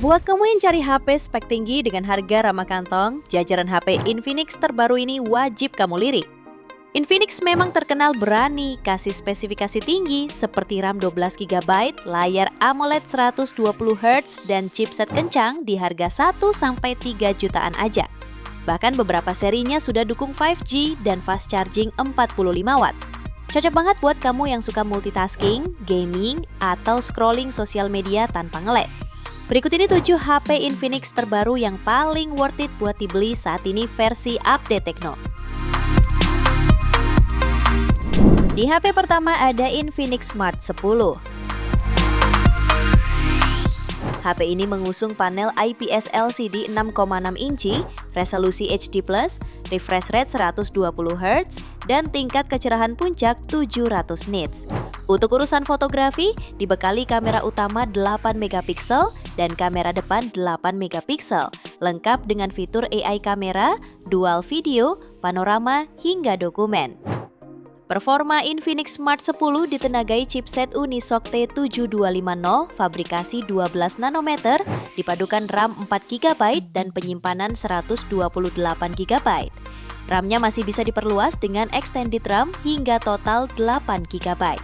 Buat kamu yang cari HP spek tinggi dengan harga ramah kantong, jajaran HP Infinix terbaru ini wajib kamu lirik. Infinix memang terkenal berani kasih spesifikasi tinggi seperti RAM 12GB, layar AMOLED 120Hz, dan chipset kencang di harga 1-3 jutaan aja. Bahkan beberapa serinya sudah dukung 5G dan fast charging 45 Watt. Cocok banget buat kamu yang suka multitasking, gaming, atau scrolling sosial media tanpa nge-lag. Berikut ini 7 HP Infinix terbaru yang paling worth it buat dibeli saat ini versi update Tecno. Di HP pertama ada Infinix Smart 10. HP ini mengusung panel IPS LCD 6,6 inci, resolusi HD+, refresh rate 120Hz, dan tingkat kecerahan puncak 700 nits. Untuk urusan fotografi, dibekali kamera utama 8MP dan kamera depan 8MP, lengkap dengan fitur AI kamera, dual video, panorama, hingga dokumen. Performa Infinix Smart 10 ditenagai chipset Unisoc T7250 fabrikasi 12 nanometer, dipadukan RAM 4GB dan penyimpanan 128GB. RAM-nya masih bisa diperluas dengan extended RAM hingga total 8GB.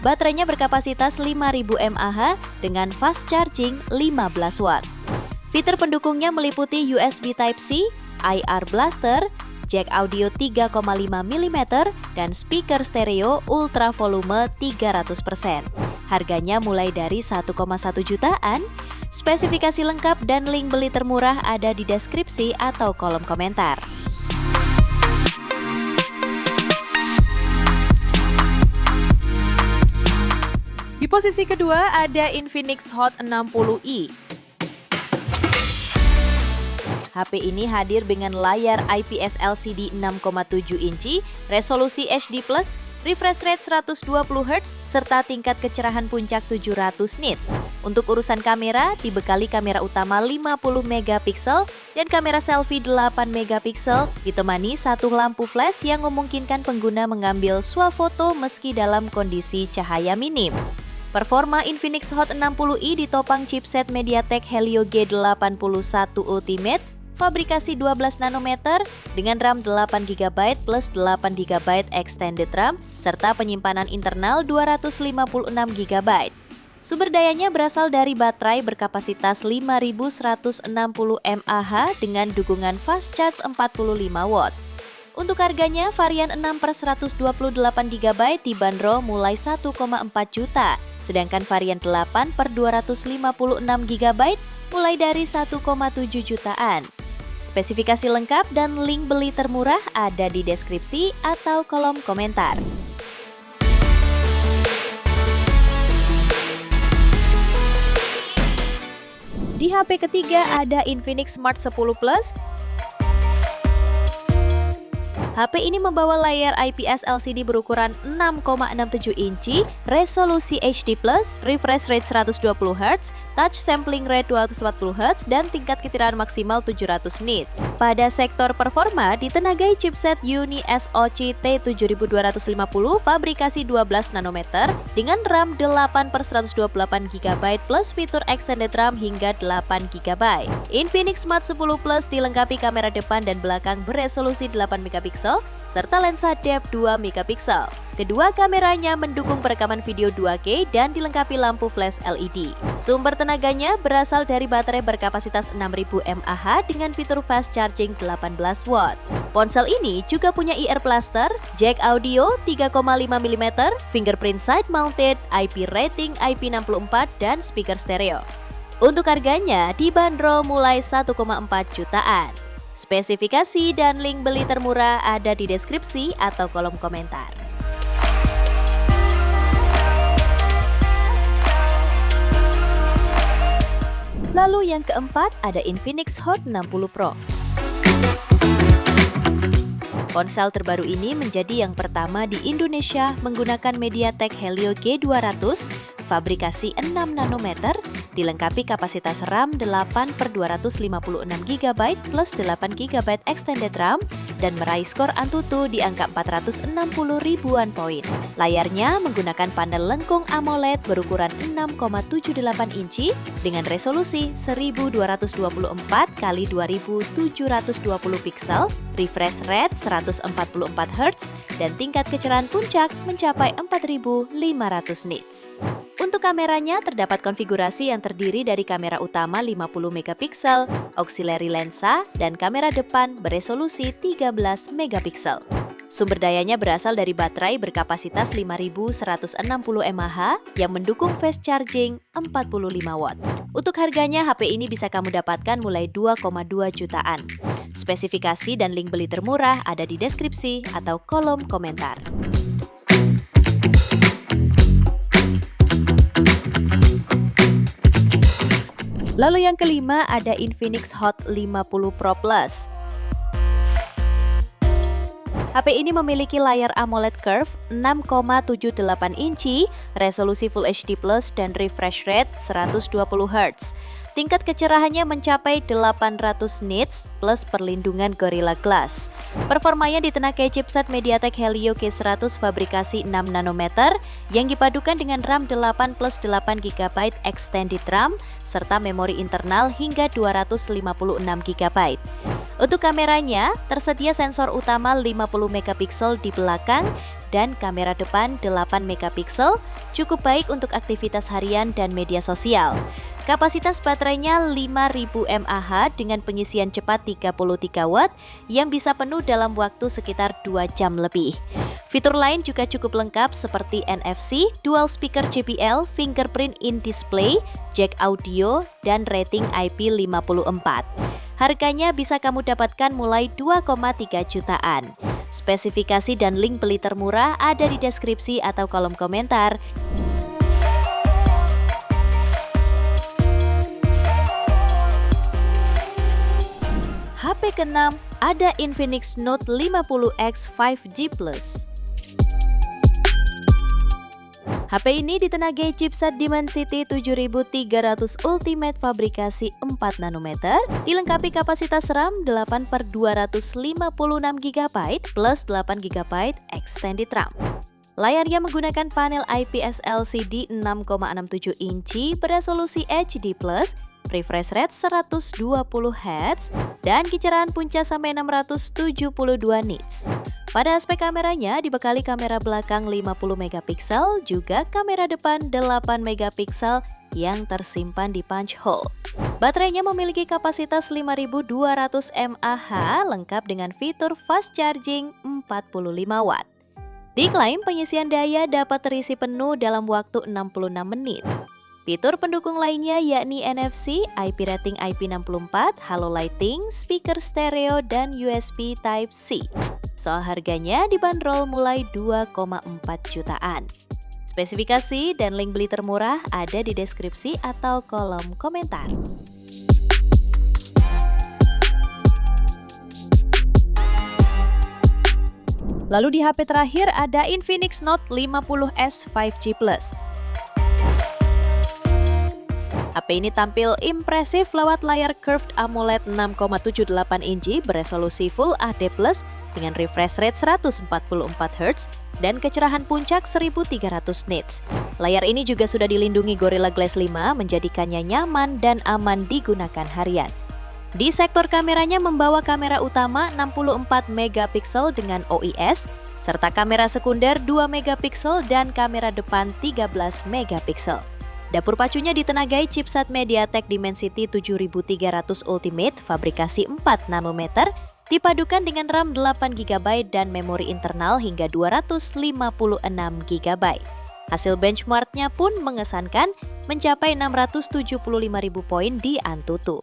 Baterainya berkapasitas 5000 mAh dengan fast charging 15 Watt. Fitur pendukungnya meliputi USB Type-C, IR Blaster, jack audio 3,5 mm, dan speaker stereo ultra volume 300%. Harganya mulai dari 1,1 jutaan. Spesifikasi lengkap dan link beli termurah ada di deskripsi atau kolom komentar. Di posisi kedua ada Infinix Hot 60i. HP ini hadir dengan layar IPS LCD 6,7 inci, resolusi HD+, refresh rate 120Hz, serta tingkat kecerahan puncak 700 nits. Untuk urusan kamera, dibekali kamera utama 50MP dan kamera selfie 8MP, ditemani satu lampu flash yang memungkinkan pengguna mengambil swafoto meski dalam kondisi cahaya minim. Performa Infinix Hot 60i ditopang chipset MediaTek Helio G81 Ultimate, fabrikasi 12 nanometer dengan RAM 8GB plus 8GB extended RAM serta penyimpanan internal 256GB. Sumber dayanya berasal dari baterai berkapasitas 5160 mAh dengan dukungan fast charge 45 Watt. Untuk harganya, varian 6/128GB dibanderol mulai 1,4 juta, sedangkan varian 8/256GB mulai dari 1,7 jutaan. Spesifikasi lengkap dan link beli termurah ada di deskripsi atau kolom komentar. Di HP ketiga ada Infinix Smart 10 Plus. HP ini membawa layar IPS LCD berukuran 6,67 inci, resolusi HD+, refresh rate 120Hz, touch sampling rate 240Hz, dan tingkat keterangan maksimal 700 nits. Pada sektor performa, ditenagai chipset Uni SoC T7250 fabrikasi 12 nanometer dengan RAM 8/128GB plus fitur extended RAM hingga 8GB. Infinix Smart 10 Plus dilengkapi kamera depan dan belakang beresolusi 8MP serta lensa depth 2MP. Kedua kameranya mendukung perekaman video 2K dan dilengkapi lampu flash LED. Sumber tenaganya berasal dari baterai berkapasitas 6000 mAh dengan fitur fast charging 18 Watt. Ponsel ini juga punya IR Blaster, jack audio 3,5 mm, fingerprint side mounted, IP rating IP64, dan speaker stereo. Untuk harganya dibanderol mulai 1,4 jutaan. Spesifikasi dan link beli termurah ada di deskripsi atau kolom komentar. Lalu yang keempat ada Infinix Hot 60 Pro. Ponsel terbaru ini menjadi yang pertama di Indonesia menggunakan MediaTek Helio G200 fabrikasi 6 nanometer, dilengkapi kapasitas RAM 8/256 GB plus 8 GB extended RAM, dan meraih skor Antutu di angka 460 ribuan poin. Layarnya menggunakan panel lengkung AMOLED berukuran 6,78 inci dengan resolusi 1224 x 2720 pixel, refresh rate 144 Hz, dan tingkat kecerahan puncak mencapai 4500 nits. Untuk kameranya terdapat konfigurasi yang terdiri dari kamera utama 50 megapiksel, auxiliary lensa, dan kamera depan beresolusi 13 megapiksel. Sumber dayanya berasal dari baterai berkapasitas 5160 mAh yang mendukung fast charging 45 watt. Untuk harganya, HP ini bisa kamu dapatkan mulai 2,2 jutaan. Spesifikasi dan link beli termurah ada di deskripsi atau kolom komentar. Lalu yang kelima ada Infinix Hot 50 Pro Plus. HP ini memiliki layar AMOLED Curve 6,78 inci, resolusi Full HD+, dan refresh rate 120 Hz. Tingkat kecerahannya mencapai 800 nits plus perlindungan Gorilla Glass. Performanya ditenagai chipset MediaTek Helio K100 fabrikasi 6 nanometer yang dipadukan dengan RAM 8 plus 8 GB extended RAM serta memori internal hingga 256 GB. Untuk kameranya, tersedia sensor utama 50 megapiksel di belakang dan kamera depan 8 megapiksel, cukup baik untuk aktivitas harian dan media sosial. Kapasitas baterainya 5000 mAh dengan pengisian cepat 33 watt yang bisa penuh dalam waktu sekitar 2 jam lebih. Fitur lain juga cukup lengkap seperti NFC, dual speaker JBL, fingerprint in display, jack audio, dan rating IP54. Harganya bisa kamu dapatkan mulai 2,3 jutaan. Spesifikasi dan link beli termurah ada di deskripsi atau kolom komentar. HP ke-6 ada Infinix Note 50X 5G Plus. HP ini ditenagai chipset Dimensity 7300 Ultimate fabrikasi 4 nanometer, dilengkapi kapasitas RAM 8/256 GB plus 8 GB extended RAM. Layarnya menggunakan panel IPS LCD 6,67 inci beresolusi HD+, refresh rate 120 Hz, dan kecerahan puncak sampai 672 nits. Pada aspek kameranya dibekali kamera belakang 50 megapiksel, juga kamera depan 8 megapiksel yang tersimpan di punch hole. Baterainya memiliki kapasitas 5200 mAh lengkap dengan fitur fast charging 45 watt. Diklaim pengisian daya dapat terisi penuh dalam waktu 66 menit. Fitur pendukung lainnya yakni NFC, IP rating IP64, halo lighting, speaker stereo, dan USB Type-C. Soal harganya dibanderol mulai 2,4 jutaan. Spesifikasi dan link beli termurah ada di deskripsi atau kolom komentar. Lalu di HP terakhir ada Infinix Note 50S 5G Plus. HP ini tampil impresif lewat layar curved AMOLED 6,78 inci beresolusi Full HD+ dengan refresh rate 144 Hz dan kecerahan puncak 1300 nits. Layar ini juga sudah dilindungi Gorilla Glass 5 menjadikannya nyaman dan aman digunakan harian. Di sektor kameranya membawa kamera utama 64 megapiksel dengan OIS, serta kamera sekunder 2 megapiksel dan kamera depan 13 megapiksel. Dapur pacunya ditenagai chipset MediaTek Dimensity 7300 Ultimate fabrikasi 4 nanometer, dipadukan dengan RAM 8 GB dan memori internal hingga 256 GB. Hasil benchmarknya pun mengesankan mencapai 675.000 poin di Antutu.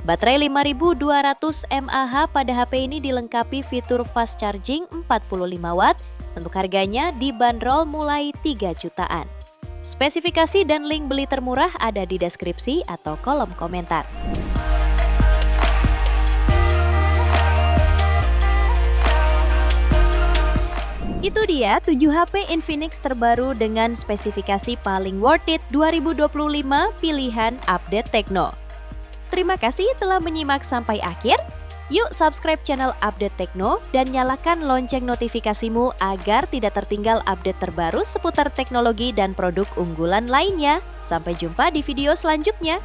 Baterai 5200 mAh pada HP ini dilengkapi fitur fast charging 45 watt. Untuk harganya dibanderol mulai 3 jutaan. Spesifikasi dan link beli termurah ada di deskripsi atau kolom komentar. Itu dia 7 HP Infinix terbaru dengan spesifikasi paling worth it 2025 pilihan update Tekno. Terima kasih telah menyimak sampai akhir. Yuk subscribe channel Update Tekno dan nyalakan lonceng notifikasimu agar tidak tertinggal update terbaru seputar teknologi dan produk unggulan lainnya. Sampai jumpa di video selanjutnya.